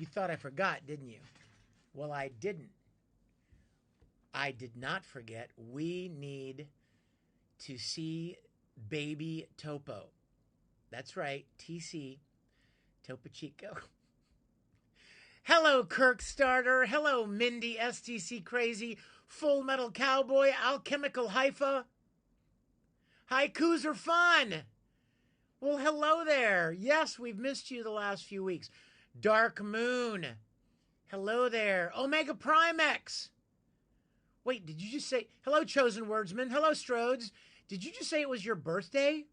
You thought I forgot, didn't you? Well, I didn't. I did not forget. We need to see baby Topo. That's right, TC, Topo Chico. Hello, Kirk Starter. Hello, Mindy, STC Crazy, Full Metal Cowboy, Alchemical Haifa. Haikus are fun. Well, hello there. Yes, we've missed you the last few weeks. Dark Moon. Hello there. Omega Primex. Wait, did you just say... Hello, Chosen Wordsman. Hello, Strodes. Did you just say it was your birthday?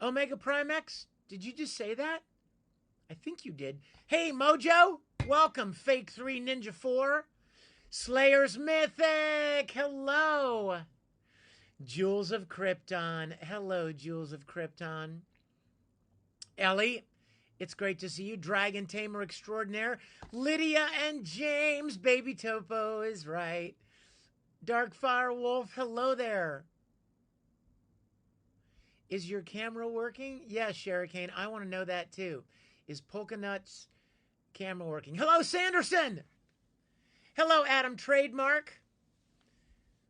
Omega Primex? Did you just say that? I think you did. Hey, Mojo. Welcome, Fake 3 Ninja 4. Slayer's Mythic. Hello. Jewels of Krypton. Hello, Jewels of Krypton. Ellie, it's great to see you. Dragon Tamer Extraordinaire. Lydia and James. Baby Topo is right. Dark Fire Wolf. Hello there. Is your camera working? Yes, Sherricane. I want to know that too. Is Polka Nuts camera working? Hello, Sanderson. Hello, Adam Trademark.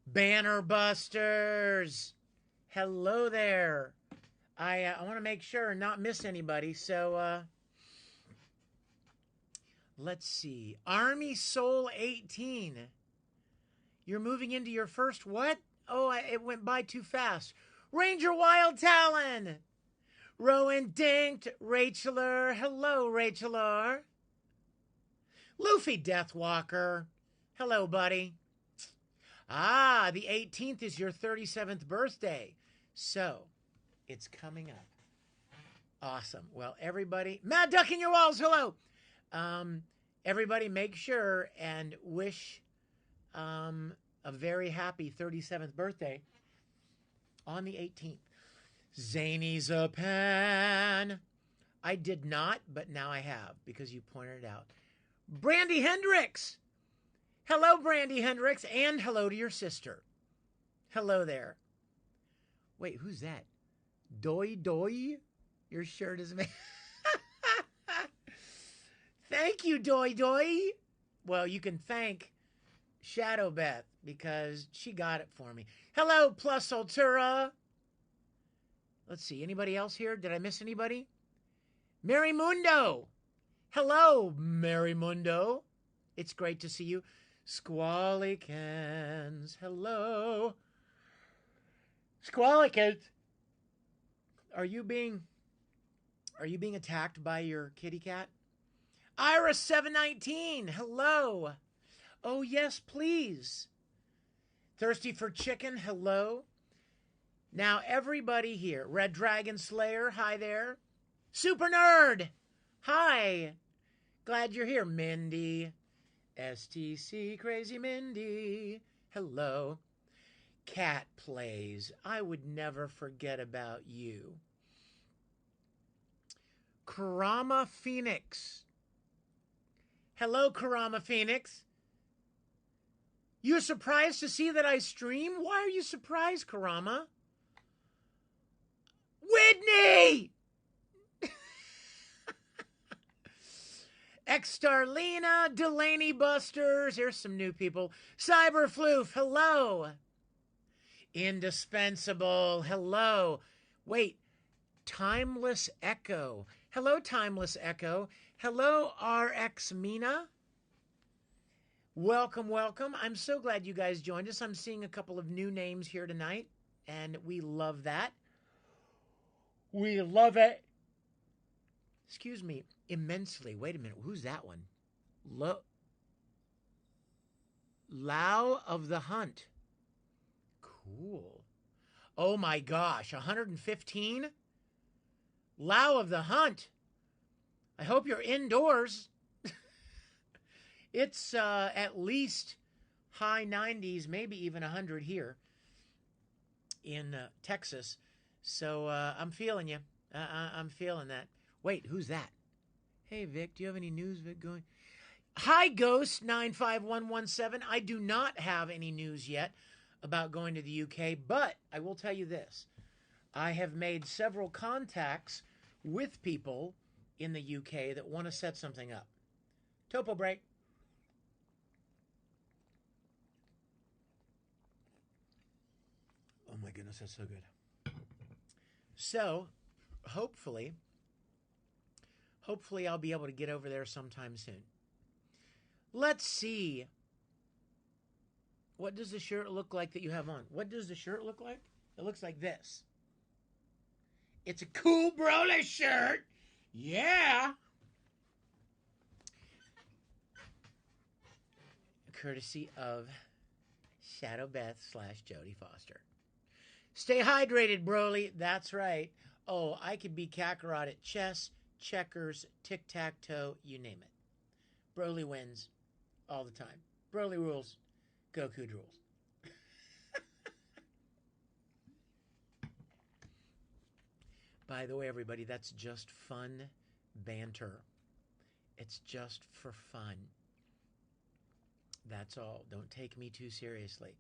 Banner Busters. Hello there. I want to make sure and not miss anybody. So let's see. Army Soul 18. You're moving into your first what? Oh, it went by too fast. Ranger Wild Talon. Rowan Dinked, Racheler. Hello, Racheler. Luffy Deathwalker. Hello, buddy. Ah, the 18th is your 37th birthday. So, it's coming up. Awesome. Well, everybody... Mad Duck in your walls, hello. Everybody make sure and wish a very happy 37th birthday on the 18th. Zany Zapan. I did not, but now I have because you pointed it out. Brandy Hendricks. Hello, Brandy Hendricks, and hello to your sister. Hello there. Wait, who's that? Doi Doi? Your shirt is made. Thank you, Doi Doi. Well, you can thank Shadow Beth because she got it for me. Hello, Plus Ultura. Let's see, anybody else here? Did I miss anybody? Mary Mundo. Hello, Mary Mundo. It's great to see you. Squallicans. Hello. Squallicans. Are you being attacked by your kitty cat? Iris 719. Hello. Oh, yes, please. Thirsty for chicken. Hello. Now, everybody here. Red Dragon Slayer. Hi there. Super Nerd. Hi. Glad you're here, Mindy. STC Crazy Mindy. Hello. Cat Plays. I would never forget about you. Karama Phoenix. Hello, Karama Phoenix. You're surprised to see that I stream? Why are you surprised, Karama? Whitney! X-Starlina, Delaney Busters. Here's some new people. Cyberfloof, hello. Indispensable, hello. Wait, Timeless Echo. Hello, Timeless Echo. Hello, RX Mina. Welcome, welcome. I'm so glad you guys joined us. I'm seeing a couple of new names here tonight, and we love that. We love it. Excuse me, immensely. Wait a minute. Who's that one? Lao of the Hunt. Cool. Oh my gosh, 115? Lao of the Hunt. I hope you're indoors. It's at least high 90s, maybe even 100 here in Texas. So I'm feeling you. I'm feeling that. Wait, who's that? Hey, Vic, do you have any news, Vic, going? Hi, Ghost 95117. I do not have any news yet about going to the UK, but I will tell you this. I have made several contacts with people in the UK that want to set something up. Topo break. Oh my goodness, that's so good. So, hopefully I'll be able to get over there sometime soon. Let's see. What does the shirt look like that you have on? What does the shirt look like? It looks like this. It's a cool Broly shirt. Yeah. Courtesy of Shadow Beth / Jodie Foster. Stay hydrated, Broly. That's right. Oh, I could be Kakarot at chess, checkers, tic-tac-toe, you name it. Broly wins all the time. Broly rules. Goku rules. By the way, everybody, that's just fun banter. It's just for fun. That's all. Don't take me too seriously.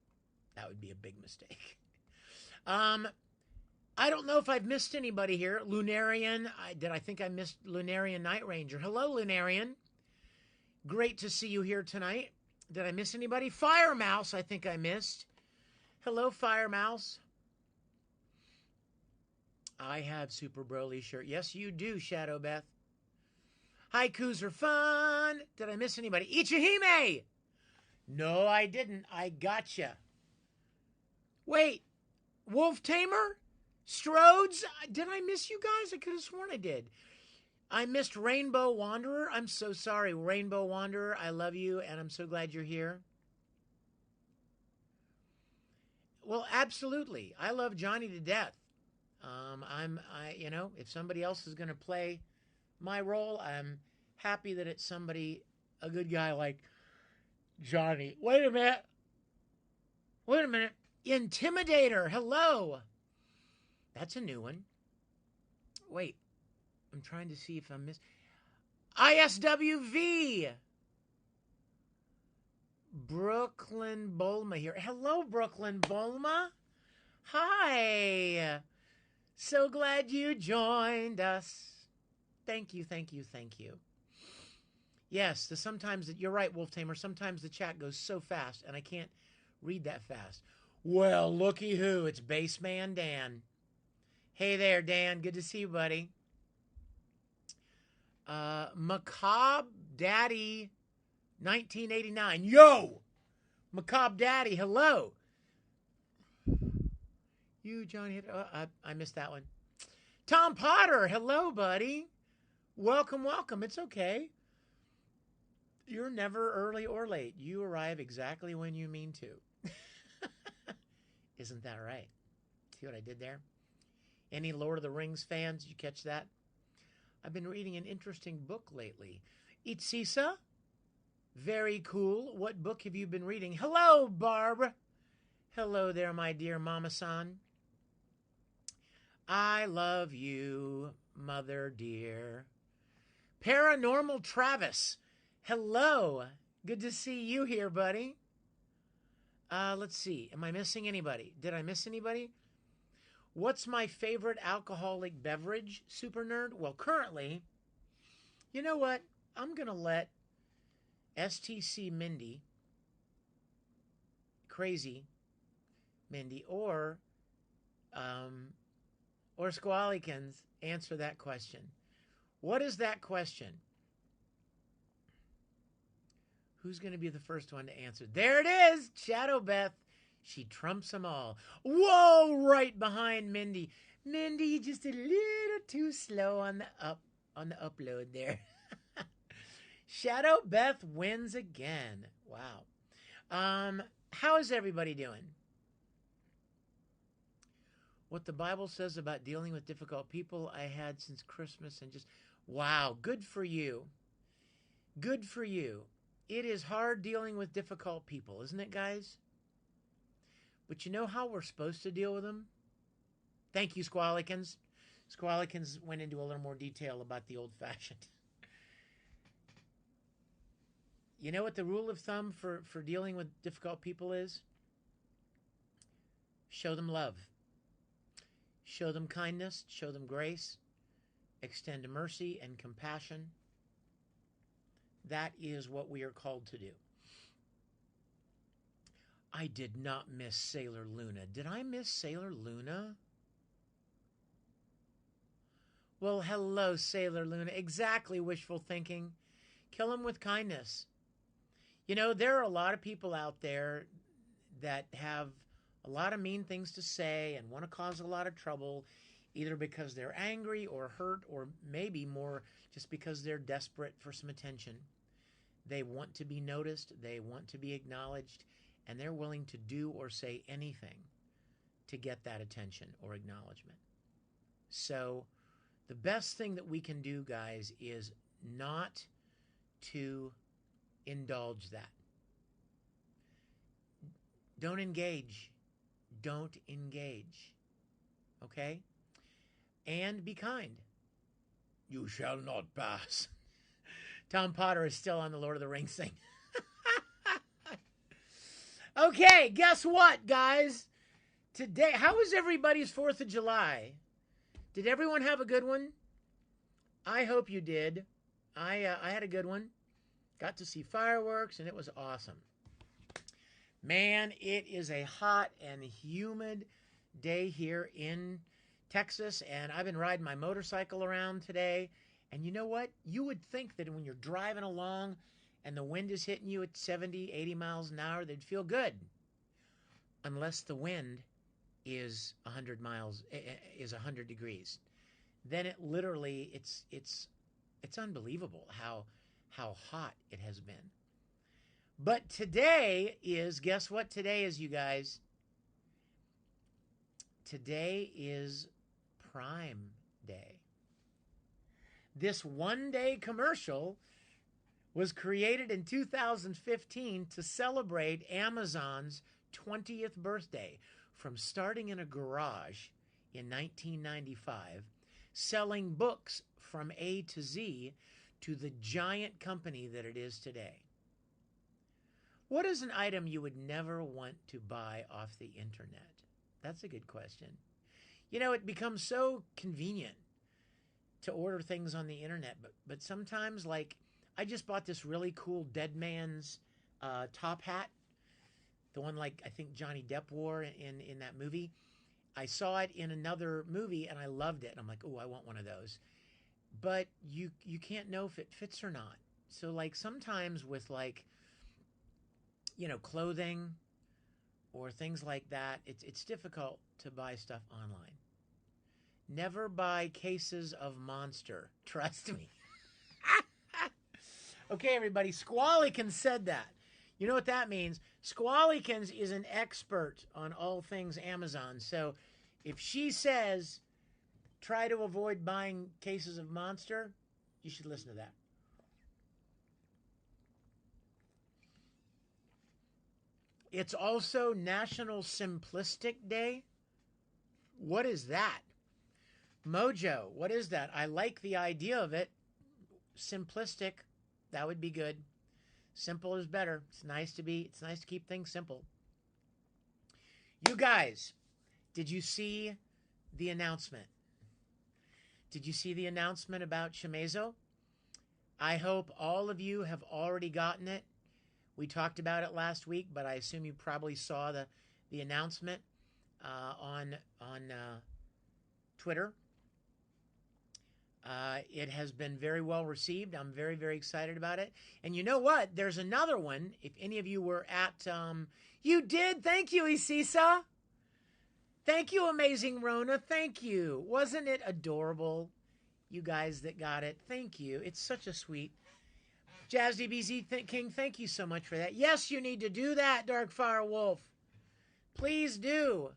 That would be a big mistake. I don't know if I've missed anybody here. Lunarian, I think I missed Lunarian Night Ranger. Hello, Lunarian. Great to see you here tonight. Did I miss anybody? Fire Mouse, I think I missed. Hello, Fire Mouse. I have Super Broly shirt. Yes, you do, Shadow Beth. Haikus are fun. Did I miss anybody? Ichihime! No, I didn't. I gotcha. Wait, Wolf Tamer? Strodes? Did I miss you guys? I could have sworn I did. I missed Rainbow Wanderer. I'm so sorry, Rainbow Wanderer. I love you, and I'm so glad you're here. Well, absolutely. I love Johnny to death. If somebody else is going to play my role, I'm happy that it's somebody, a good guy like Johnny. Wait a minute. Intimidator. Hello. That's a new one. Wait. I'm trying to see if I missed. ISWV. Brooklyn Bulma here. Hello, Brooklyn Bulma. Hi. So glad you joined us. Thank you. Yes, sometimes you're right, Wolf Tamer. Sometimes the chat goes so fast, and I can't read that fast. Well, looky who. It's Baseman Dan. Hey there, Dan. Good to see you, buddy. Macabre Daddy 1989. Yo! Macabre Daddy, hello. You, Johnny. I missed that one. Tom Potter, hello, buddy. Welcome. It's okay. You're never early or late. You arrive exactly when you mean to. Isn't that right? See what I did there? Any Lord of the Rings fans? Did you catch that? I've been reading an interesting book lately. Itsisa? Very cool. What book have you been reading? Hello, Barb. Hello there, my dear Mama-san. I love you, mother dear. Paranormal Travis. Hello. Good to see you here, buddy. Let's see. Am I missing anybody? Did I miss anybody? What's my favorite alcoholic beverage, Super Nerd? Well, currently, you know what? I'm going to let STC Mindy, Crazy Mindy, or Squallikins answer that question. What is that question? Who's going to be the first one to answer? There it is, Shadow Beth. She trumps them all. Whoa, right behind Mindy. Mindy, just a little too slow on the upload there. Shadow Beth wins again. Wow. How is everybody doing? What the Bible says about dealing with difficult people I had since Christmas and just, wow, good for you. Good for you. It is hard dealing with difficult people, isn't it, guys? But you know how we're supposed to deal with them? Thank you, Squallikins. Squallikins went into a little more detail about the old-fashioned. You know what the rule of thumb for dealing with difficult people is? Show them love. Show them kindness. Show them grace. extend mercy and compassion. That is what we are called to do. I did not miss Sailor Luna. Did I miss Sailor Luna? Well, hello, Sailor Luna. Exactly, wishful thinking. Kill him with kindness. You know, there are a lot of people out there that have a lot of mean things to say and want to cause a lot of trouble, either because they're angry or hurt, or maybe more just because they're desperate for some attention. They want to be noticed, they want to be acknowledged, and they're willing to do or say anything to get that attention or acknowledgement. So the best thing that we can do, guys, is not to indulge that. Don't engage. Don't engage. Okay? And be kind. You shall not pass. Tom Potter is still on the Lord of the Rings thing. Okay, guess what, guys? Today, how was everybody's 4th of July? Did everyone have a good one? I hope you did. I had a good one. Got to see fireworks, and it was awesome. Man, it is a hot and humid day here in Texas, and I've been riding my motorcycle around today. And you know what? You would think that when you're driving along and the wind is hitting you at 70, 80 miles an hour, they'd feel good. Unless the wind is 100 miles, is 100 degrees. Then it literally, it's unbelievable how hot it has been. But today is, guess what today is, you guys? Today is Prime Day. This one-day commercial was created in 2015 to celebrate Amazon's 20th birthday, from starting in a garage in 1995, selling books from A to Z, to the giant company that it is today. What is an item you would never want to buy off the internet? That's a good question. You know, it becomes so convenient to order things on the internet, but sometimes, like, I just bought this really cool Dead Man's top hat, the one like I think Johnny Depp wore in that movie. I saw it in another movie and I loved it. And I'm like, oh, I want one of those. But you can't know if it fits or not. So, like, sometimes with, like, you know, clothing or things like that, it's difficult to buy stuff online. Never buy cases of Monster. Trust me. Okay, everybody. Squallikins said that. You know what that means? Squallikins is an expert on all things Amazon. So if she says try to avoid buying cases of Monster, you should listen to that. It's also National Simplistic Day. What is that? Mojo, what is that? I like the idea of it. Simplistic, that would be good. Simple is better. It's nice to keep things simple. You guys, did you see the announcement? Did you see the announcement about Shimizu? I hope all of you have already gotten it. We talked about it last week, but I assume you probably saw the announcement on Twitter. It has been very well received. I'm very, very excited about it. And you know what? There's another one. If any of you were at... you did! Thank you, Isisa! Thank you, Amazing Rona. Thank you. Wasn't it adorable? You guys that got it. Thank you. It's such a sweet... Jazz DBZ King, thank you so much for that. Yes, you need to do that, Darkfire Wolf. Please do.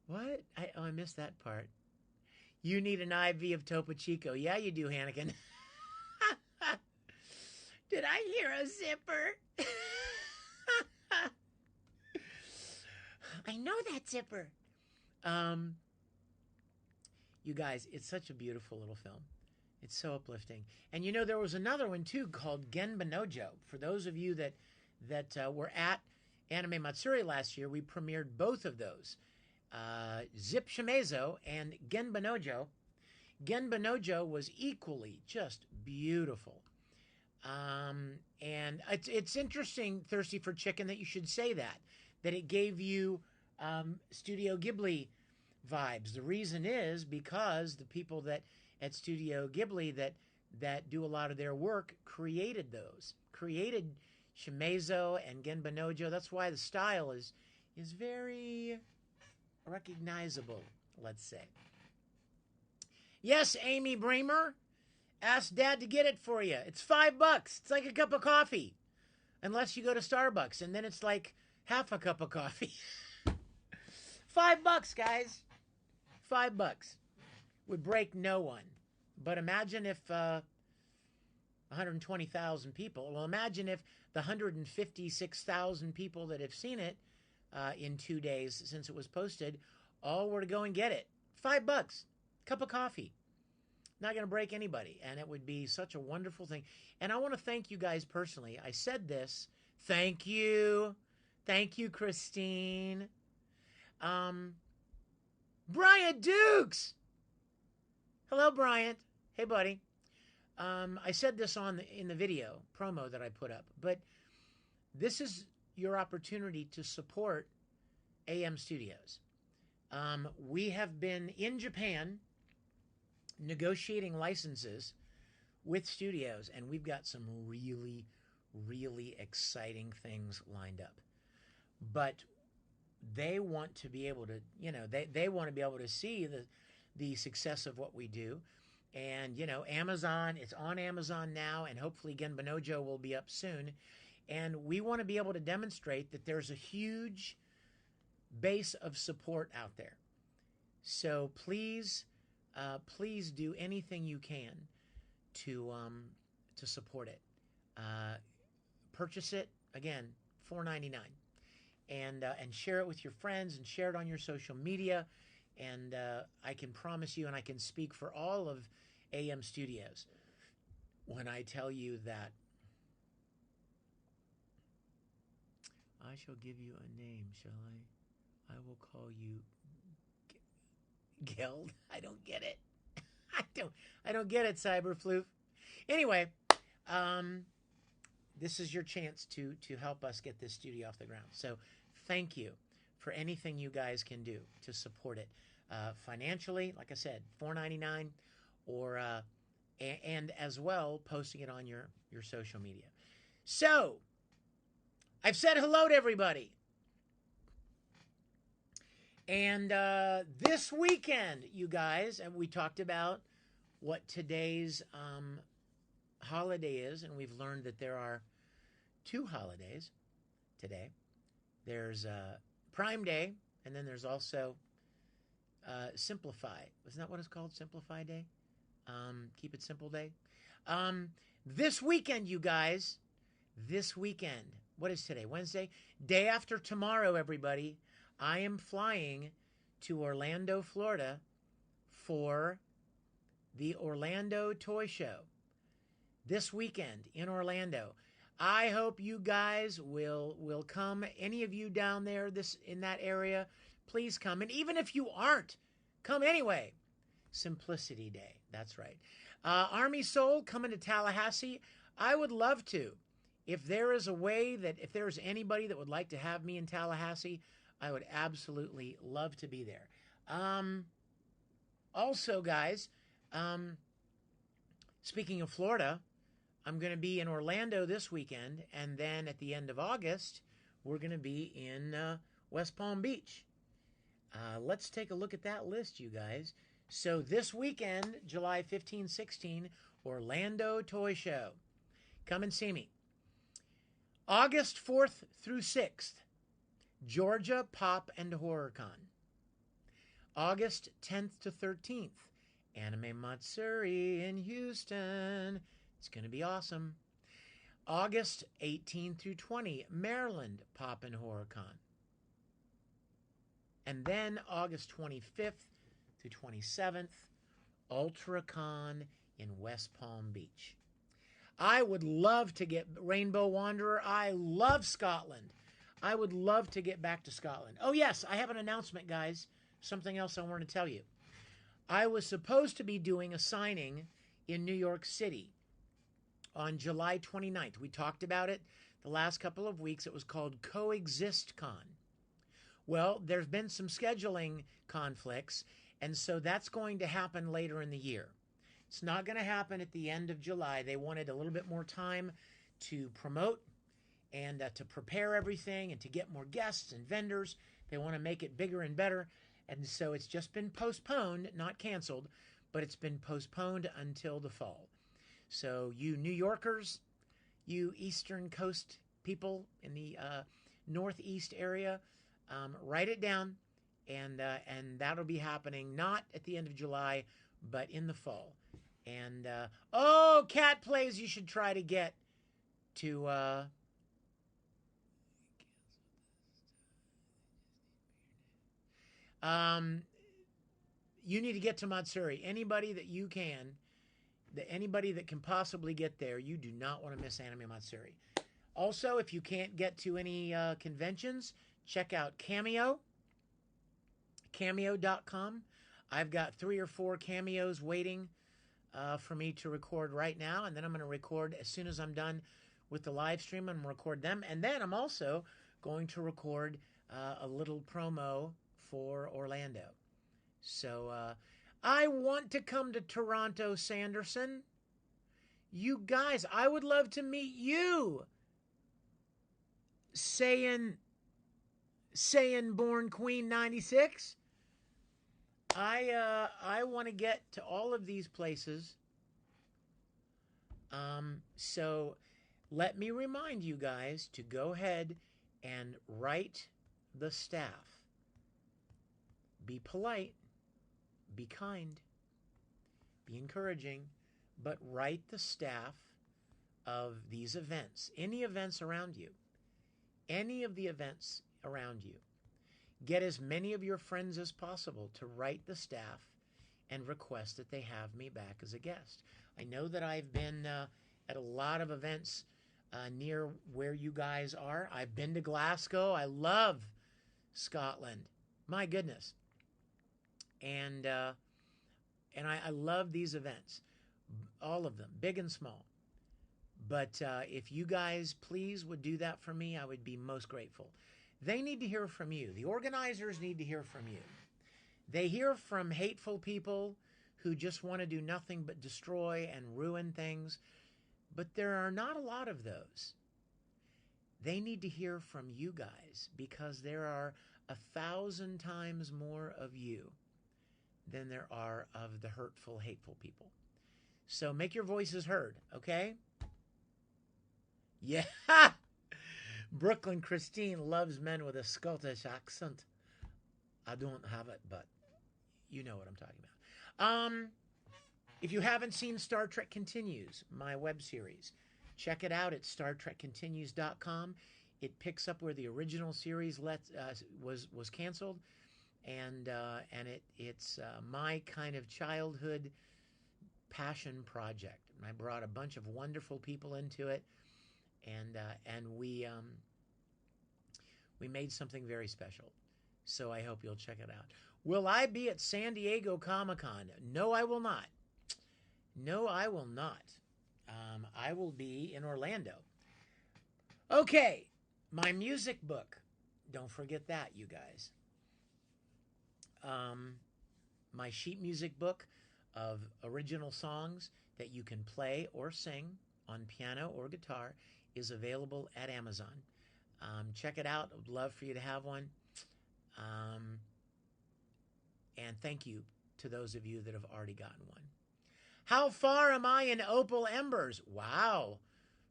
What? I missed that part. You need an IV of Topo Chico. Yeah, you do, Hannigan. Did I hear a zipper? I know that zipper. You guys, it's such a beautiful little film. It's so uplifting. And you know, there was another one too called Genbanojo. For those of you that were at Anime Matsuri last year, we premiered both of those. Zip Shimezo and Genbanojo. Genbanojo was equally just beautiful. And it's interesting, Thirsty for Chicken, that you should say that it gave you Studio Ghibli vibes. The reason is because the people that at Studio Ghibli that do a lot of their work created Shimezo and Genbanojo. That's why the style is very recognizable, let's say. Yes, Amy Bramer, ask Dad to get it for you. It's $5. It's like a cup of coffee, unless you go to Starbucks, and then it's like half a cup of coffee. $5, guys. $5 would break no one. But imagine if 120,000 people. Well, imagine if the 156,000 people that have seen it in 2 days since it was posted all were to go and get it. $5. Cup of coffee. Not going to break anybody. And it would be such a wonderful thing. And I want to thank you guys personally. I said this. Thank you. Thank you, Christine. Bryant Dukes. Hello, Bryant. Hey, buddy. I said this in the video promo that I put up. But this is your opportunity to support AM Studios. We have been in Japan negotiating licenses with studios, and we've got some really, really exciting things lined up. But they want to be able to, they want to be able to see the success of what we do. And, Amazon, it's on Amazon now, and hopefully Genbanojo will be up soon. And we want to be able to demonstrate that there's a huge base of support out there. So please do anything you can to support it. Purchase it, again, $4.99, and share it with your friends and share it on your social media. And I can promise you, and I can speak for all of AM Studios when I tell you that I shall give you a name, shall I? I will call you Geld. I don't get it. I don't get it, Cyberfloof. Anyway, this is your chance to help us get this studio off the ground. So thank you for anything you guys can do to support it financially. Like I said, $4.99, or and as well posting it on your social media. So I've said hello to everybody. And this weekend, you guys, and we talked about what today's holiday is, and we've learned that there are 2 holidays today. There's Prime Day, and then there's also Simplify. Isn't that what it's called? Simplify Day? Keep It Simple Day? This weekend, you guys, what is today? Wednesday? Day after tomorrow, everybody. I am flying to Orlando, Florida for the Orlando Toy Show this weekend in Orlando. I hope you guys will come. Any of you down there in that area, please come. And even if you aren't, come anyway. Simplicity Day. That's right. Army Soul coming to Tallahassee. I would love to. If there is a way that if there's anybody that would like to have me in Tallahassee, I would absolutely love to be there. Also, guys, speaking of Florida, I'm going to be in Orlando this weekend, and then at the end of August, we're going to be in West Palm Beach. Let's take a look at that list, you guys. So this weekend, July 15, 16, Orlando Toy Show. Come and see me. August 4th through 6th, Georgia Pop and Horror Con. August 10th to 13th, Anime Matsuri in Houston. It's going to be awesome. August 18 through 20, Maryland Pop and Horror Con. And then August 25th through 27th, UltraCon in West Palm Beach. I would love to get Rainbow Wanderer. I love Scotland. I would love to get back to Scotland. Oh, yes, I have an announcement, guys. something else I want to tell you. I was supposed to be doing a signing in New York City on July 29th. We talked about it the last couple of weeks. It was called Coexist Con. Well, there's been some scheduling conflicts, and so that's going to happen later in the year. It's not going to happen at the end of July. They wanted a little bit more time to promote and to prepare everything and to get more guests and vendors. They want to make it bigger and better. And so it's just been postponed, not canceled, but it's been postponed until the fall. So you New Yorkers, you Eastern Coast people in the Northeast area, write it down, and that'll be happening not at the end of July, but in the fall. And Cat Plays, you should try to get to. You need to get to Matsuri. Anybody that you can, anybody that can possibly get there, you do not want to miss Anime Matsuri. Also, if you can't get to any conventions, check out Cameo, cameo.com. I've got 3 or 4 cameos waiting for me to record right now, and then I'm going to record as soon as I'm done with the live stream. I'm going to record them, and then I'm also going to record a little promo for Orlando. So I want to come to Toronto, Sanderson. You guys, I would love to meet you. Saying Born Queen 96. I want to get to all of these places. So let me remind you guys to go ahead and write the staff. Be polite, be kind, be encouraging, but write the staff of these events, any events around you, any of the events around you. Get as many of your friends as possible to write the staff and request that they have me back as a guest. I know that I've been at a lot of events near where you guys are. I've been to Glasgow. I love Scotland. My goodness. And I love these events, all of them, big and small. But if you guys please would do that for me, I would be most grateful. They need to hear from you. The organizers need to hear from you. They hear from hateful people who just want to do nothing but destroy and ruin things. But there are not a lot of those. They need to hear from you guys because there are 1,000 times more of you than there are of the hurtful, hateful people. So make your voices heard, okay? Yeah. Brooklyn Christine loves men with a Scottish accent. I don't have it, but you know what I'm talking about. If you haven't seen Star Trek Continues, my web series, check it out at StarTrekContinues.com. It picks up where the original series was canceled, and it's my kind of childhood passion project. And I brought a bunch of wonderful people into it, and we made something very special. So I hope you'll check it out. Will I be at San Diego Comic-Con? No, I will not. No, I will not. I will be in Orlando. Okay, my music book. Don't forget that, you guys. My sheet music book of original songs that you can play or sing on piano or guitar is available at Amazon. Check it out. I would love for you to have one. And thank you to those of you that have already gotten one. How far am I in Opal Embers? Wow.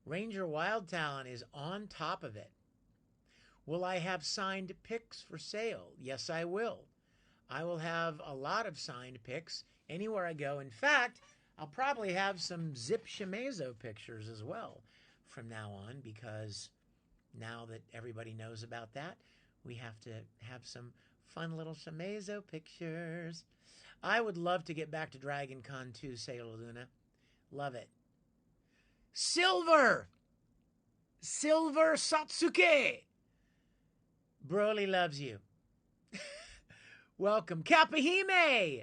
Ranger Wild Talent is on top of it. Will I have signed pics for sale? Yes, I will. I will have a lot of signed pics anywhere I go. In fact, I'll probably have some Zip Shimezo pictures as well from now on, because now that everybody knows about that, we have to have some fun little Shimezo pictures. I would love to get back to Dragon Con too, Sailor Luna. Love it. Silver Satsuke. Broly loves you. Welcome. Kapahime!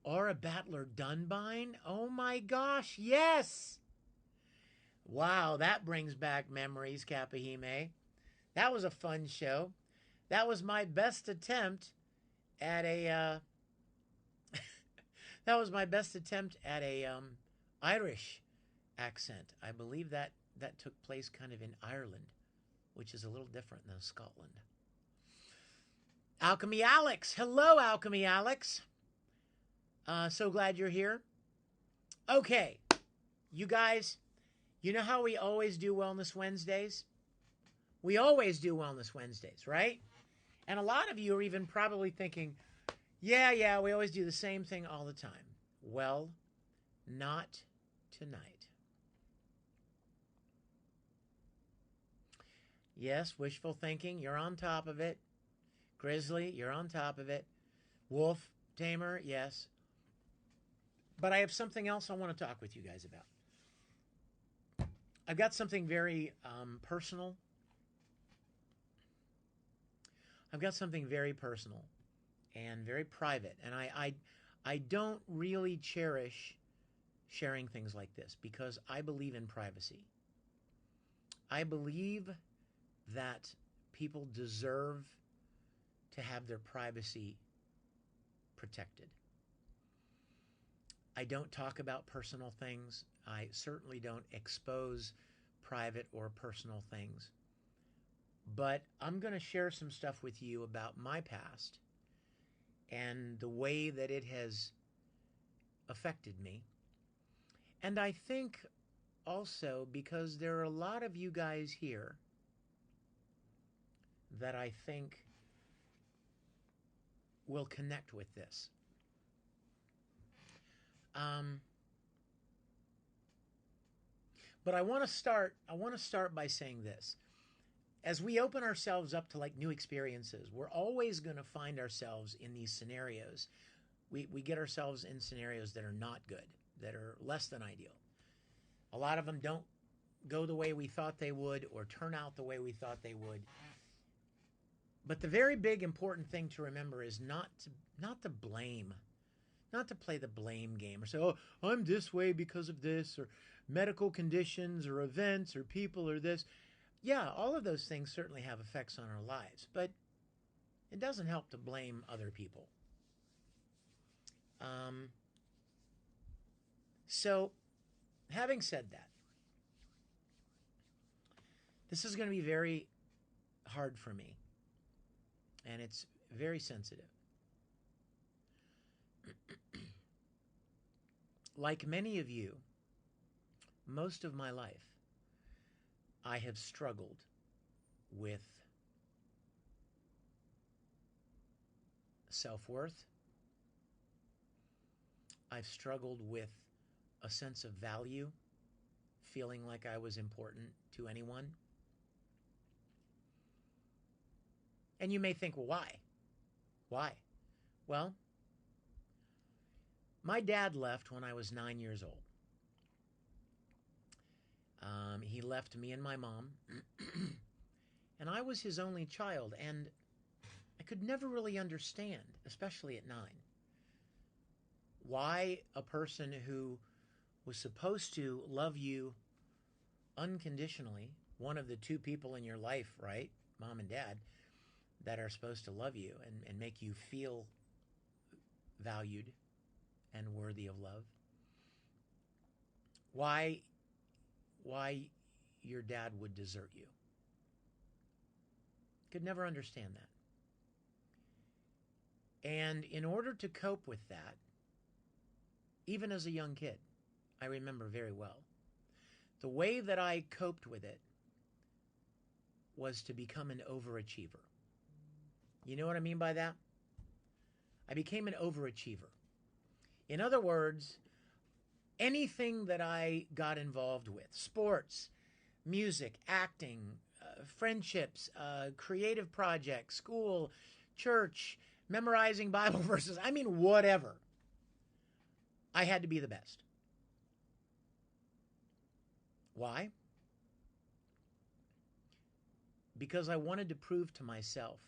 Aura Battler Dunbine? Oh my gosh, yes! Wow, that brings back memories, Kapahime. That was a fun show. That was my best attempt at a that was my best attempt at a Irish accent. I believe that took place kind of in Ireland, which is a little different than Scotland. Alchemy Alex. Hello, Alchemy Alex. So glad you're here. Okay, you guys, you know how we always do Wellness Wednesdays? We always do Wellness Wednesdays, right? And a lot of you are even probably thinking, yeah, we always do the same thing all the time. Well, not tonight. Yes, wishful thinking, you're on top of it. Grizzly, you're on top of it. Wolf Tamer, yes. But I have something else I want to talk with you guys about. I've got something very personal. I've got something very personal and very private. And I don't really cherish sharing things like this because I believe in privacy. I believe that people deserve to have their privacy protected. I don't talk about personal things. I certainly don't expose private or personal things. But I'm going to share some stuff with you about my past and the way that it has affected me. And I think also because there are a lot of you guys here that I think will connect with this. But I want to start by saying this. As we open ourselves up to like new experiences, we're always going to find ourselves in these scenarios. We get ourselves in scenarios that are not good, that are less than ideal. A lot of them don't go the way we thought they would or turn out the way we thought they would. But the very big important thing to remember is not to blame, not to play the blame game or say, oh, I'm this way because of this, or medical conditions or events or people or this. Yeah, all of those things certainly have effects on our lives, but it doesn't help to blame other people. So, having said that, this is going to be very hard for me, and it's very sensitive. Like many of you, most of my life, I have struggled with self-worth. I've struggled with a sense of value, feeling like I was important to anyone. And you may think, well, why? Why? Well, my dad left when I was 9 years old. He left me and my mom, and I was his only child, and I could never really understand, especially at 9, why a person who was supposed to love you unconditionally, one of the two people in your life, right, mom and dad, that are supposed to love you and make you feel valued and worthy of love, why your dad would desert you. Could never understand that. And in order to cope with that, even as a young kid, I remember very well, the way that I coped with it was to become an overachiever. You know what I mean by that? I became an overachiever. In other words, anything that I got involved with, sports, music, acting, friendships, creative projects, school, church, memorizing Bible verses, I mean, whatever, I had to be the best. Why? Because I wanted to prove to myself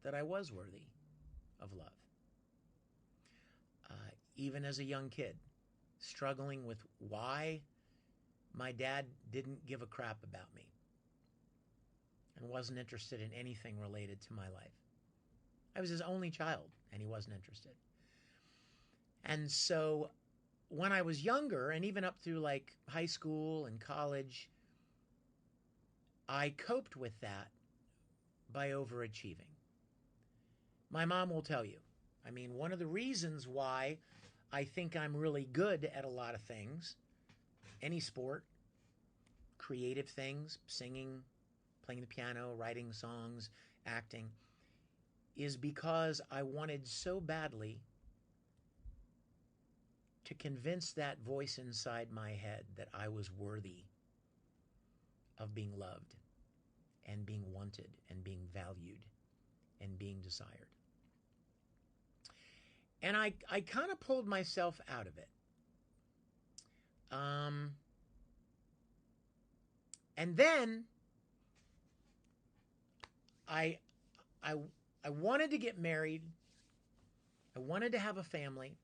that I was worthy of love. Even as a young kid, struggling with why my dad didn't give a crap about me and wasn't interested in anything related to my life. I was his only child, and he wasn't interested. And so when I was younger, and even up through like high school and college, I coped with that by overachieving. My mom will tell you. I mean, one of the reasons why I think I'm really good at a lot of things, any sport, creative things, singing, playing the piano, writing songs, acting, is because I wanted so badly to convince that voice inside my head that I was worthy of being loved and being wanted and being valued and being desired. And I kind of pulled myself out of it. And then I wanted to get married. I wanted to have a family.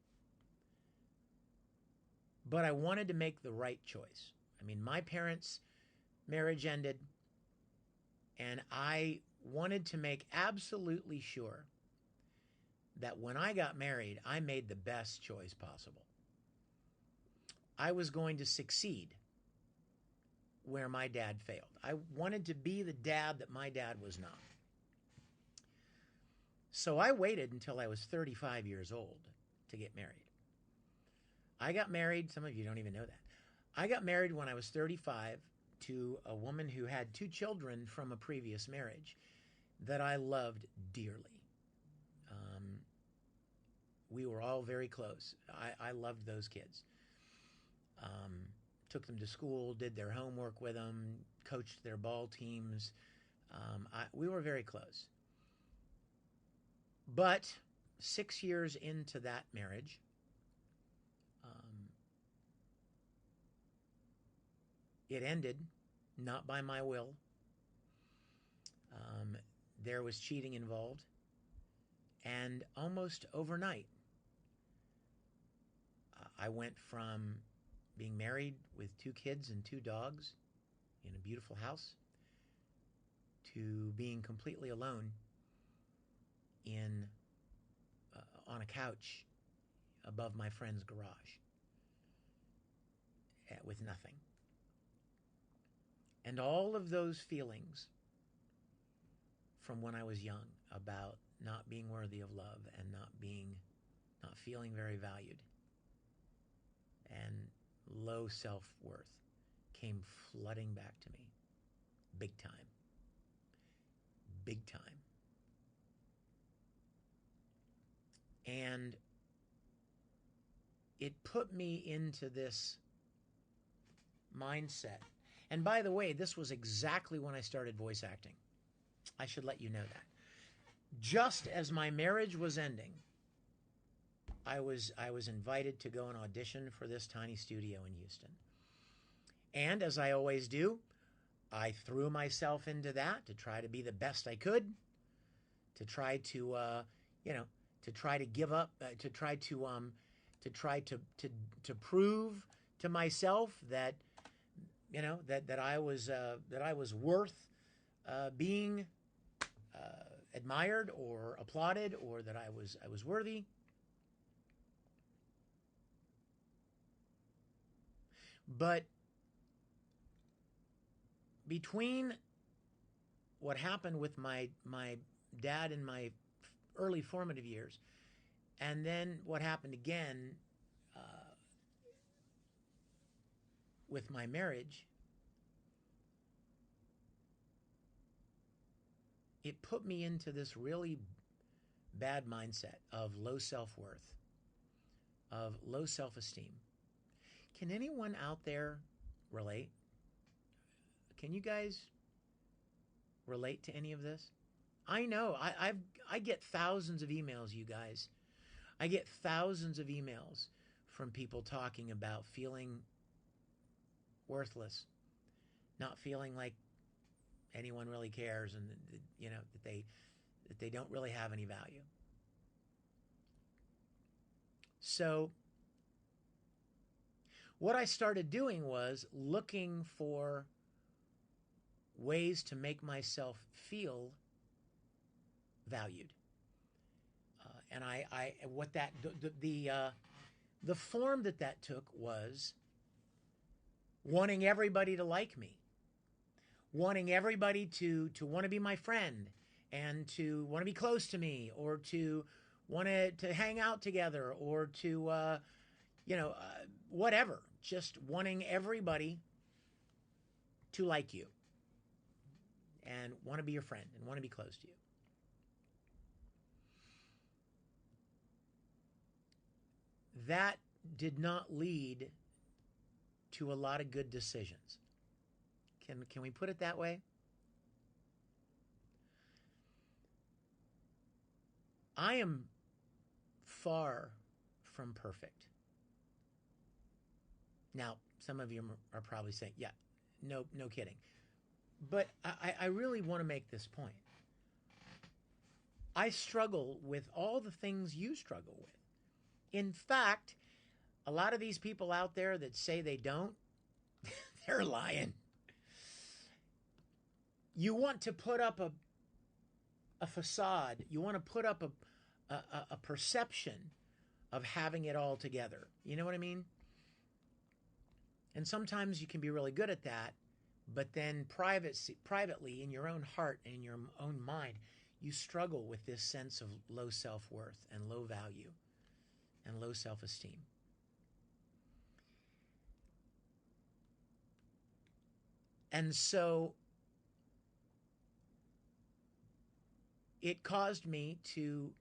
But I wanted to make the right choice. I mean, my parents' marriage ended, and I wanted to make absolutely sure that when I got married, I made the best choice possible. I was going to succeed where my dad failed. I wanted to be the dad that my dad was not. So I waited until I was 35 years old to get married. I got married, some of you don't even know that. I got married when I was 35 to a woman who had 2 children from a previous marriage that I loved dearly. We were all very close. I loved those kids. Took them to school, did their homework with them, coached their ball teams. We were very close. But 6 years into that marriage, it ended, not by my will. There was cheating involved. And almost overnight, I went from being married with 2 kids and 2 dogs in a beautiful house to being completely alone on a couch above my friend's garage with nothing. And all of those feelings from when I was young about not being worthy of love and not feeling very valued and low self-worth came flooding back to me. Big time. Big time. And it put me into this mindset. And by the way, this was exactly when I started voice acting. I should let you know that. Just as my marriage was ending, I was invited to go and audition for this tiny studio in Houston. And as I always do, I threw myself into that to try to be the best I could, to try to to try to give up, to try to prove to myself that that I was worth being admired or applauded, or that I was worthy. But between what happened with my dad in my early formative years, and then what happened again with my marriage, it put me into this really bad mindset of low self-worth, of low self-esteem. Can anyone out there relate? Can you guys relate to any of this? I know I get thousands of emails, you guys. I get thousands of emails from people talking about feeling worthless, not feeling like anyone really cares, and that that they don't really have any value. So what I started doing was looking for ways to make myself feel valued. And what that the form that took was wanting everybody to like me, wanting everybody to want to be my friend and to want to be close to me, or to want to hang out together, or to whatever. Just wanting everybody to like you and want to be your friend and want to be close to you. That did not lead to a lot of good decisions. Can we put it that way? I am far from perfect. Now, some of you are probably saying, yeah, no kidding. But I really want to make this point. I struggle with all the things you struggle with. In fact, a lot of these people out there that say they don't, they're lying. You want to put up a facade. You want to put up a perception of having it all together. You know what I mean? And sometimes you can be really good at that, but then privately in your own heart and in your own mind, you struggle with this sense of low self-worth and low value and low self-esteem. And so it caused me to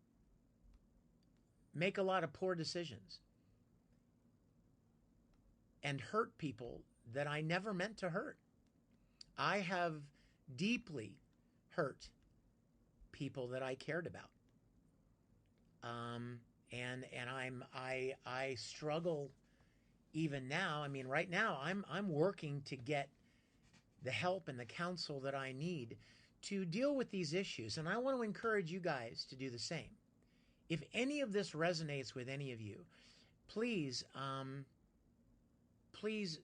make a lot of poor decisions and hurt people that I never meant to hurt. I have deeply hurt people that I cared about. And I struggle even now. I mean, right now I'm working to get the help and the counsel that I need to deal with these issues. And I want to encourage you guys to do the same. If any of this resonates with any of you, please, please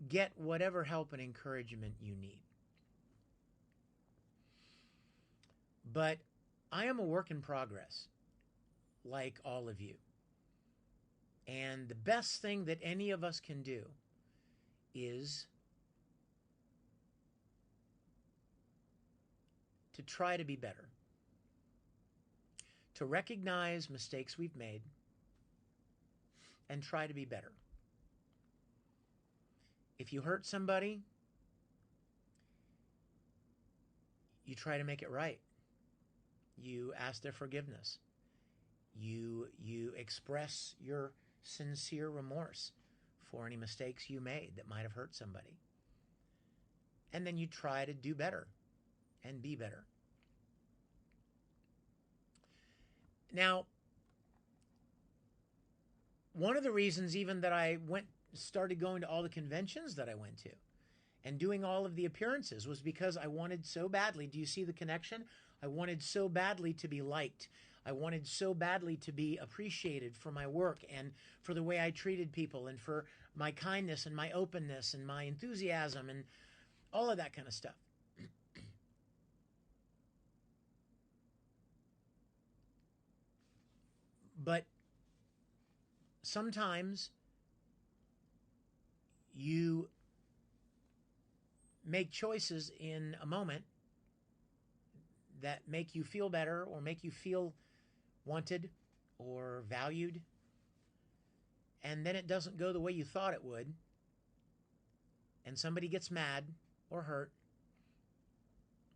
get whatever help and encouragement you need. But I am a work in progress, like all of you. And the best thing that any of us can do is to try to be better, to recognize mistakes we've made and try to be better. If you hurt somebody, you try to make it right. You ask their forgiveness. You express your sincere remorse for any mistakes you made that might have hurt somebody. And then you try to do better and be better. Now, one of the reasons even that I started going to all the conventions that I went to and doing all of the appearances was because I wanted so badly. Do you see the connection? I wanted so badly to be liked. I wanted so badly to be appreciated for my work and for the way I treated people and for my kindness and my openness and my enthusiasm and all of that kind of stuff. But sometimes you make choices in a moment that make you feel better or make you feel wanted or valued, and then it doesn't go the way you thought it would, and somebody gets mad or hurt,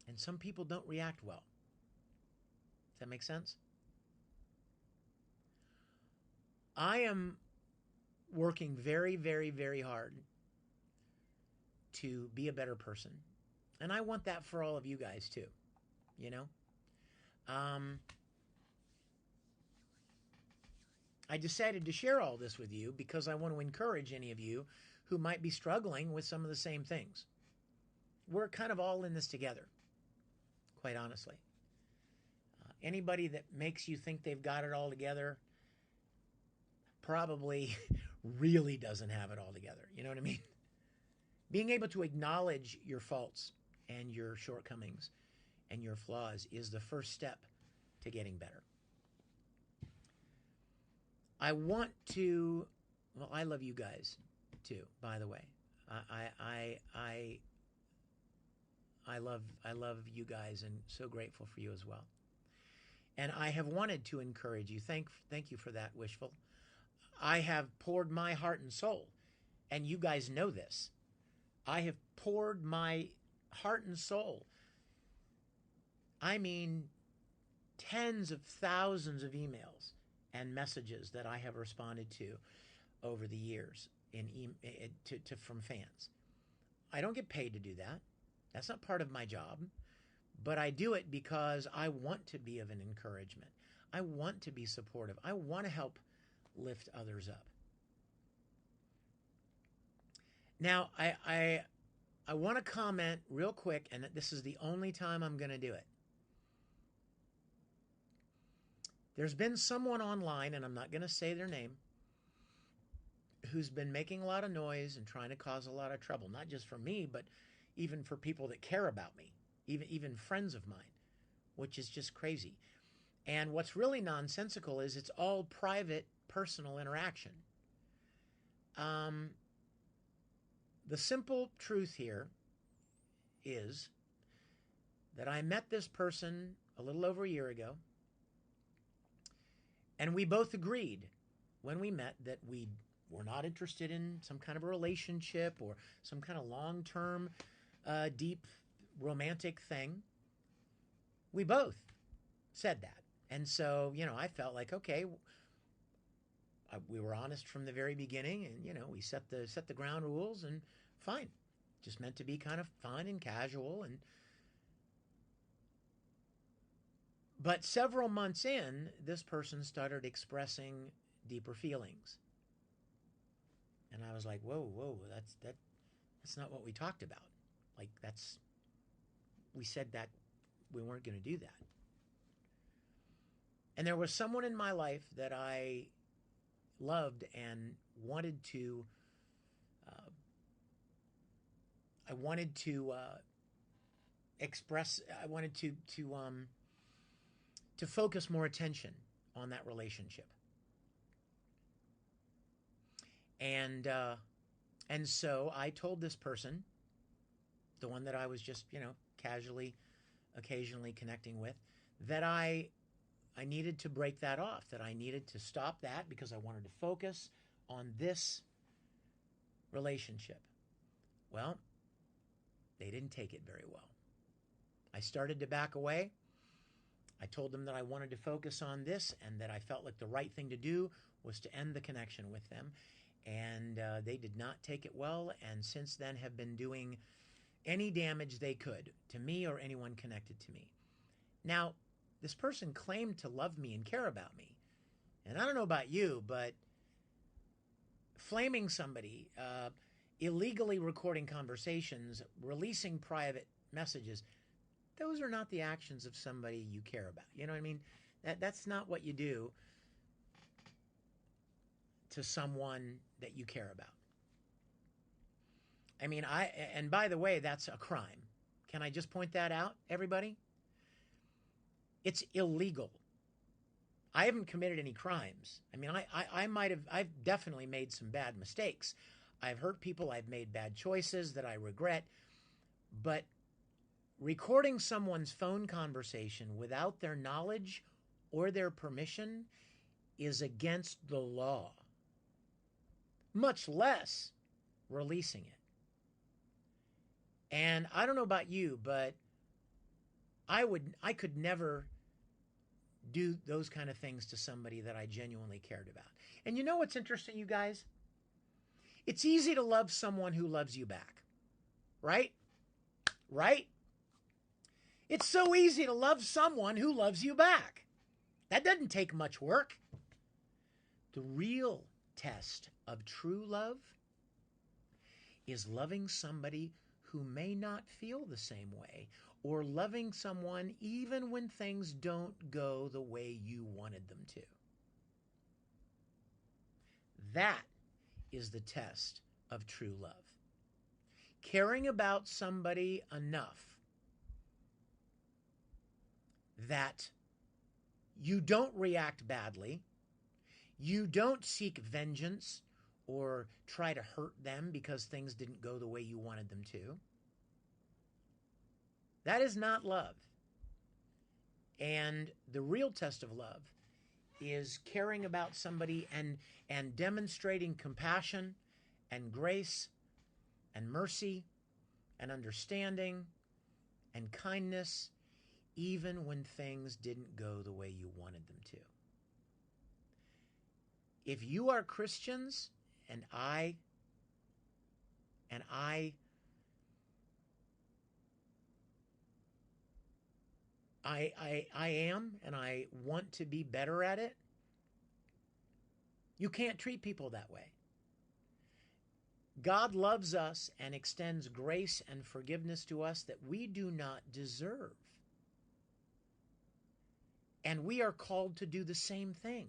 and some people don't react well. Does that make sense? I am working very, very, very hard to be a better person. And I want that for all of you guys too, you know? I decided to share all this with you because I want to encourage any of you who might be struggling with some of the same things. We're kind of all in this together, quite honestly. Anybody that makes you think they've got it all together probably really doesn't have it all together. You know what I mean? Being able to acknowledge your faults and your shortcomings and your flaws is the first step to getting better. I want to, well, I love you guys too, by the way. I love you guys and so grateful for you as well. And I have wanted to encourage you. Thank you for that, Wishful. I have poured my heart and soul, and you guys know this. I have poured my heart and soul. I mean, tens of thousands of emails and messages that I have responded to over the years from fans. I don't get paid to do that. That's not part of my job. But I do it because I want to be of an encouragement. I want to be supportive. I want to help lift others up. Now, I want to comment real quick, and this is the only time I'm going to do it. There's been someone online, and I'm not going to say their name, who's been making a lot of noise and trying to cause a lot of trouble, not just for me, but even for people that care about me, even friends of mine, which is just crazy. And what's really nonsensical is it's all private, personal interaction. The simple truth here is that I met this person a little over a year ago, and we both agreed when we met that we were not interested in some kind of a relationship or some kind of long-term, deep, romantic thing. We both said that. And so, I felt like, okay, we were honest from the very beginning, and, we set the ground rules, and fine. Just meant to be kind of fun and casual. But several months in, this person started expressing deeper feelings. And I was like, whoa, that's not what we talked about. Like, we said that we weren't going to do that. And there was someone in my life that I loved and wanted to, express, I wanted to focus more attention on that relationship. And so I told this person, the one that I was just, casually, occasionally connecting with, that I needed to break that off, that I needed to stop that because I wanted to focus on this relationship. Well, they didn't take it very well. I started to back away. I told them that I wanted to focus on this and that I felt like the right thing to do was to end the connection with them. And they did not take it well, and since then have been doing any damage they could to me or anyone connected to me. Now, this person claimed to love me and care about me. And I don't know about you, but flaming somebody, illegally recording conversations, releasing private messages, those are not the actions of somebody you care about. You know what I mean? That's not what you do to someone that you care about. I mean, and by the way, that's a crime. Can I just point that out, everybody? It's illegal. I haven't committed any crimes. I mean, I've definitely made some bad mistakes. I've hurt people. I've made bad choices that I regret. But recording someone's phone conversation without their knowledge or their permission is against the law, much less releasing it. And I don't know about you, but I could never do those kind of things to somebody that I genuinely cared about. And you know what's interesting, you guys? It's easy to love someone who loves you back, right? Right? It's so easy to love someone who loves you back. That doesn't take much work. The real test of true love is loving somebody who may not feel the same way or loving someone even when things don't go the way you wanted them to. That is the test of true love. Caring about somebody enough that you don't react badly, you don't seek vengeance or try to hurt them because things didn't go the way you wanted them to. That is not love. And the real test of love is caring about somebody and demonstrating compassion and grace and mercy and understanding and kindness even when things didn't go the way you wanted them to. If you are Christians, and I am, and I want to be better at it, you can't treat people that way. God loves us and extends grace and forgiveness to us that we do not deserve. And we are called to do the same thing.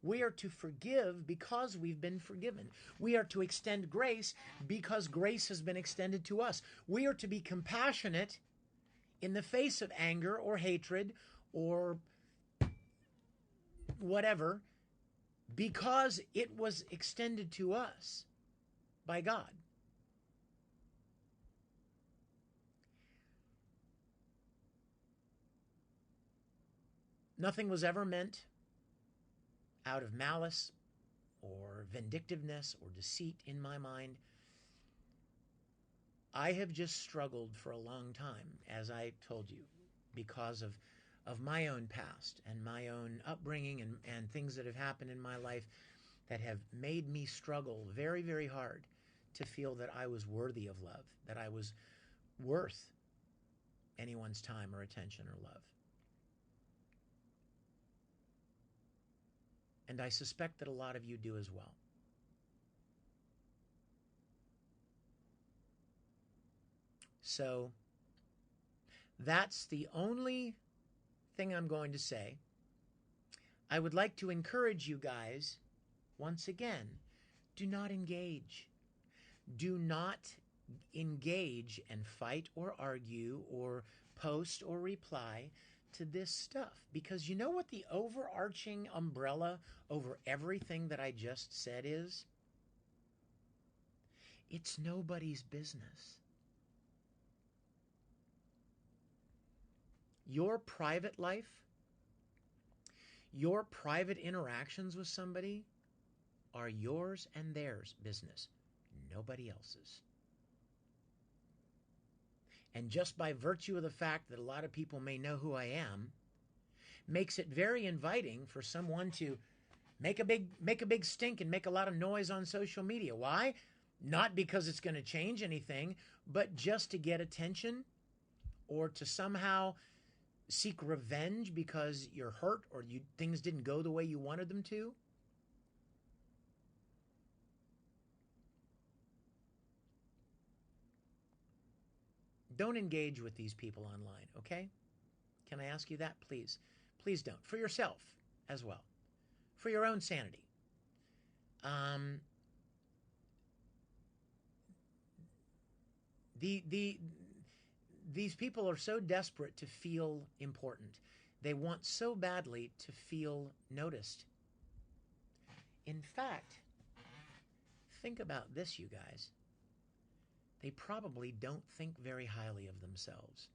We are to forgive because we've been forgiven. We are to extend grace because grace has been extended to us. We are to be compassionate in the face of anger or hatred or whatever because it was extended to us by God. Nothing was ever meant out of malice or vindictiveness or deceit in my mind. I have just struggled for a long time, as I told you, because of my own past and my own upbringing and things that have happened in my life that have made me struggle very, very hard to feel that I was worthy of love, that I was worth anyone's time or attention or love. And I suspect that a lot of you do as well. So that's the only thing I'm going to say. I would like to encourage you guys, once again, do not engage. Do not engage and fight or argue or post or reply to this stuff. Because you know what the overarching umbrella over everything that I just said is? It's nobody's business. Your private life, your private interactions with somebody are yours and theirs business, nobody else's. And just by virtue of the fact that a lot of people may know who I am, makes it very inviting for someone to make a big stink and make a lot of noise on social media. Why? Not because it's going to change anything, but just to get attention or to somehow seek revenge because you're hurt or things didn't go the way you wanted them to. Don't engage with these people online, okay? Can I ask you that, please? Please don't. For yourself as well. For your own sanity. These people are so desperate to feel important. They want so badly to feel noticed. In fact, think about this, you guys. They probably don't think very highly of themselves.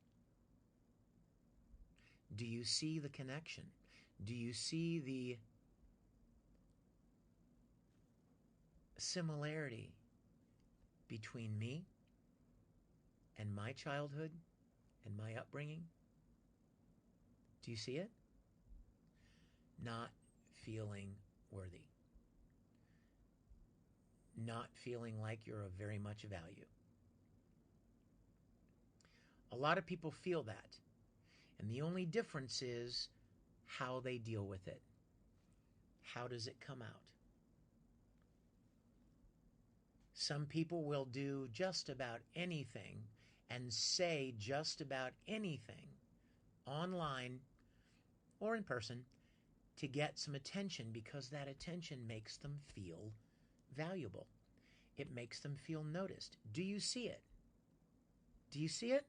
Do you see the connection? Do you see the similarity between me and my childhood and my upbringing? Do you see it? Not feeling worthy. Not feeling like you're of very much value. A lot of people feel that. And the only difference is how they deal with it. How does it come out? Some people will do just about anything and say just about anything online or in person to get some attention, because that attention makes them feel valuable. It makes them feel noticed. Do you see it? Do you see it?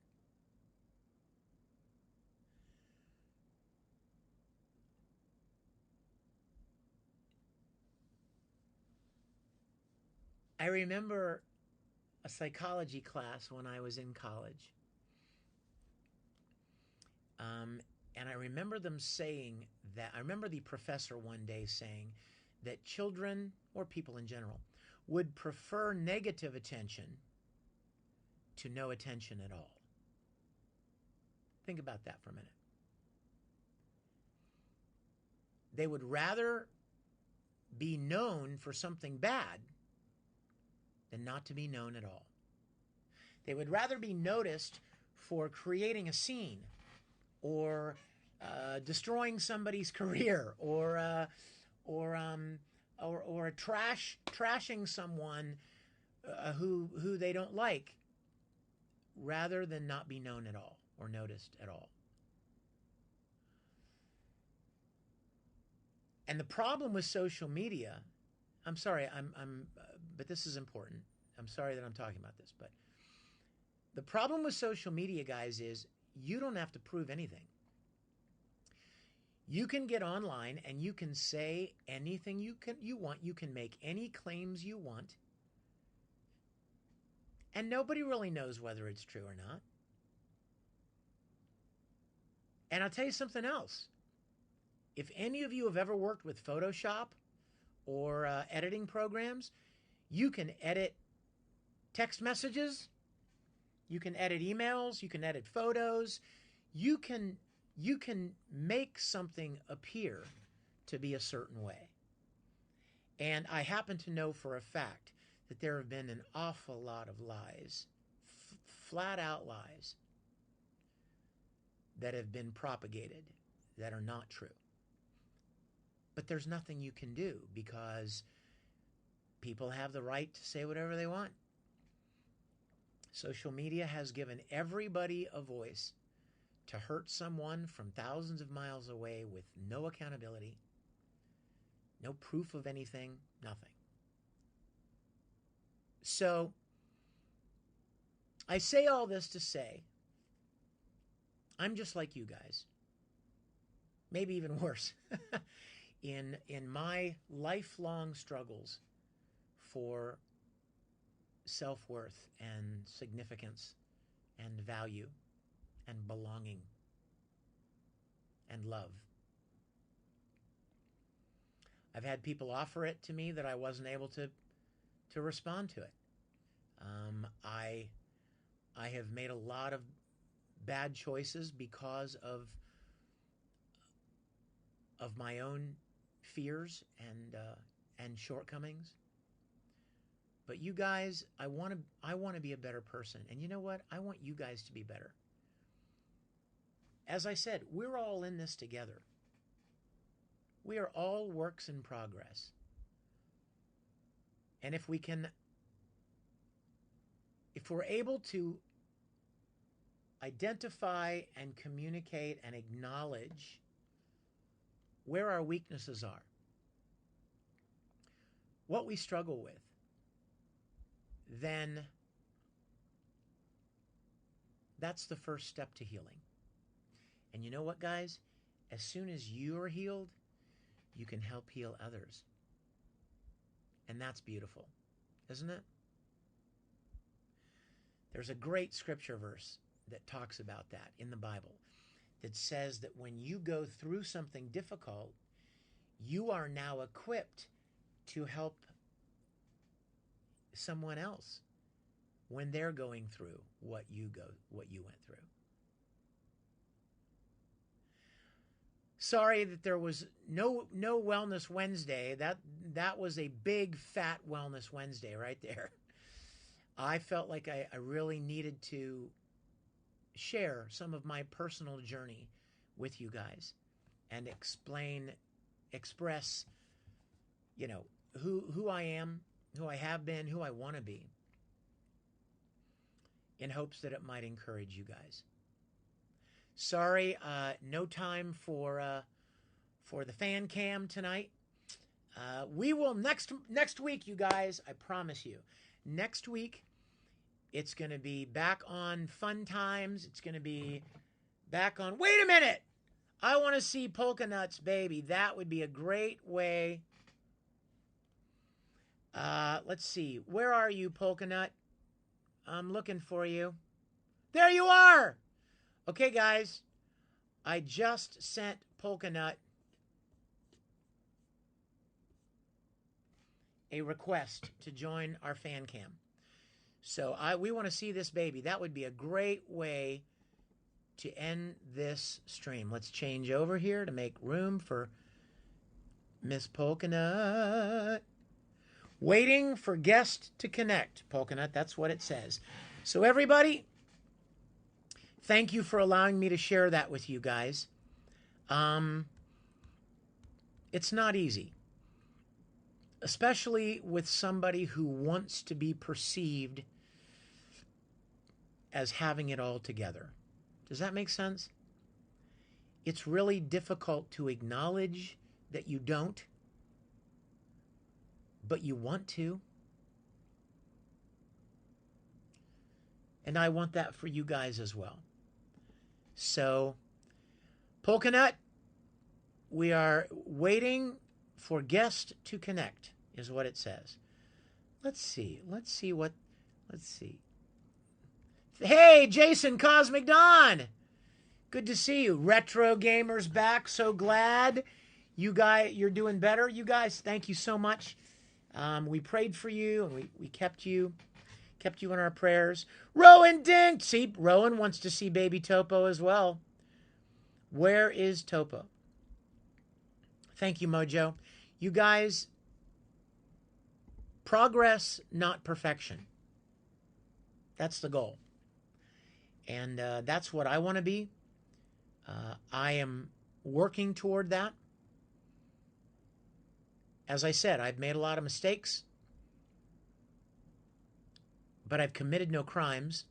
I remember a psychology class when I was in college. And I remember them saying that, I remember the professor one day saying that children, or people in general, would prefer negative attention to no attention at all. Think about that for a minute. They would rather be known for something bad than not to be known at all. They would rather be noticed for creating a scene, or destroying somebody's career, or trashing someone who they don't like, rather than not be known at all or noticed at all. And the problem with social media, I'm sorry, but this is important. I'm sorry that I'm talking about this, but the problem with social media, guys, is you don't have to prove anything. You can get online and you can say anything you want. You can make any claims you want, and nobody really knows whether it's true or not. And I'll tell you something else. If any of you have ever worked with Photoshop or editing programs, you can edit text messages, you can edit emails, you can edit photos, you can make something appear to be a certain way. And I happen to know for a fact that there have been an awful lot of lies, flat out lies, that have been propagated that are not true. But there's nothing you can do, because people have the right to say whatever they want. Social media has given everybody a voice to hurt someone from thousands of miles away with no accountability, no proof of anything, nothing. So, I say all this to say, I'm just like you guys, maybe even worse, in my lifelong struggles for self-worth and significance and value and belonging and love. I've had people offer it to me that I wasn't able to respond to it. I have made a lot of bad choices because of my own fears and shortcomings. But you guys, I want to be a better person. And you know what? I want you guys to be better. As I said, we're all in this together. We are all works in progress. And if we're able to identify and communicate and acknowledge where our weaknesses are, what we struggle with, then that's the first step to healing. And you know what, guys? As soon as you are healed, you can help heal others. And that's beautiful, isn't it? There's a great scripture verse that talks about that in the Bible, that says that when you go through something difficult, you are now equipped to help someone else when they're going through what you went through. Sorry that there was no Wellness Wednesday. That was a big fat Wellness Wednesday right there. I felt like I really needed to share some of my personal journey with you guys and express, who I am, who I have been, who I want to be. in hopes that it might encourage you guys. Sorry, no time for the fan cam tonight. We will next week, you guys. I promise you. Next week, it's going to be back on Fun Times. It's going to be back on. Wait a minute! I want to see Polka Nuts, baby. That would be a great way. Let's see. Where are you, Polka Nut? I'm looking for you. There you are! Okay, guys. I just sent Polka Nut a request to join our fan cam. So we want to see this baby. That would be a great way to end this stream. Let's change over here to make room for Miss Polka Nut. Waiting for guest to connect, Polka Nut. That's what it says. So everybody, thank you for allowing me to share that with you guys. It's not easy, especially with somebody who wants to be perceived as having it all together. Does that make sense? It's really difficult to acknowledge that you don't, but you want to. And I want that for you guys as well. So, Polka Nut, we are waiting for guest to connect, is what it says. Let's see. Hey, Jason Cosmic Dawn. Good to see you. Retro Gamers back. So glad you're doing better. You guys, thank you so much. We prayed for you, and we kept you in our prayers. Rowan Dink. See, Rowan wants to see baby Topo as well. Where is Topo? Thank you, Mojo. You guys, progress, not perfection. That's the goal. And that's what I want to be. I am working toward that. As I said, I've made a lot of mistakes, but I've committed no crimes,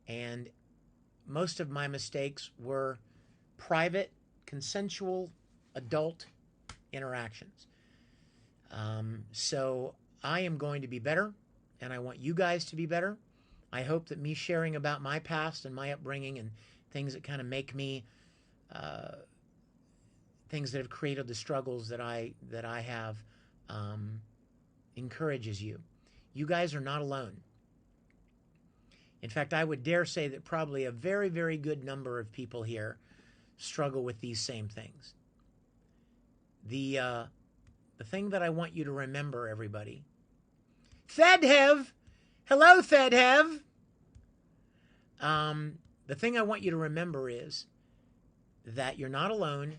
and most of my mistakes were private, consensual, adult interactions. So I am going to be better, and I want you guys to be better. I hope that me sharing about my past and my upbringing and things that kind of make me, things that have created the struggles that I have, encourages you. You guys are not alone. In fact, I would dare say that probably a very, very good number of people here struggle with these same things. The thing that I want you to remember, everybody. Thedhev! Hello, Thedhev! The thing I want you to remember is that you're not alone,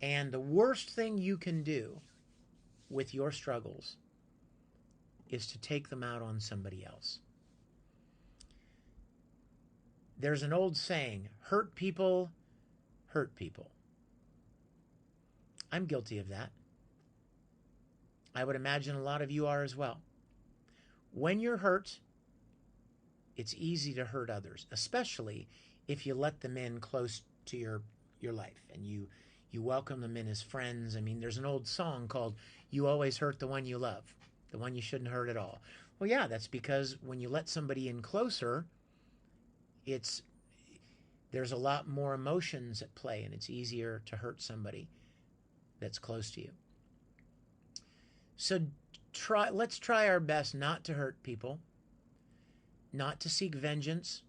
and the worst thing you can do with your struggles is to take them out on somebody else. There's an old saying, hurt people hurt people. I'm guilty of that. I would imagine a lot of you are as well. When you're hurt, it's easy to hurt others, especially if you let them in close to your life and you welcome them in as friends. I mean, there's an old song called "You Always Hurt the One You Love," the one you shouldn't hurt at all. Well, yeah, that's because when you let somebody in closer, there's a lot more emotions at play, and it's easier to hurt somebody that's close to you. So let's try our best not to hurt people, not to seek vengeance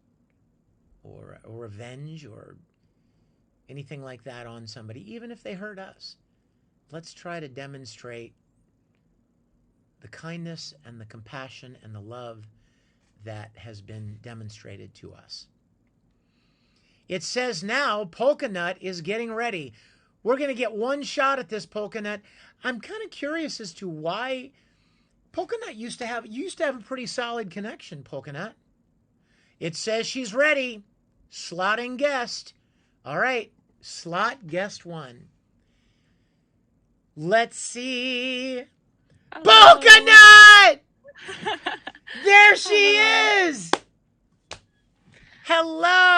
or revenge or anything like that on somebody, even if they hurt us. Let's try to demonstrate the kindness and the compassion and the love that has been demonstrated to us. It says now Polka Nut is getting ready. We're going to get one shot at this Polka Nut. I'm kind of curious as to why Polka Nut used to have a pretty solid connection, Polka Nut. It says she's ready. Slotting guest. All right, slot guest one. Let's see. Polka Nut! There she is! Hello.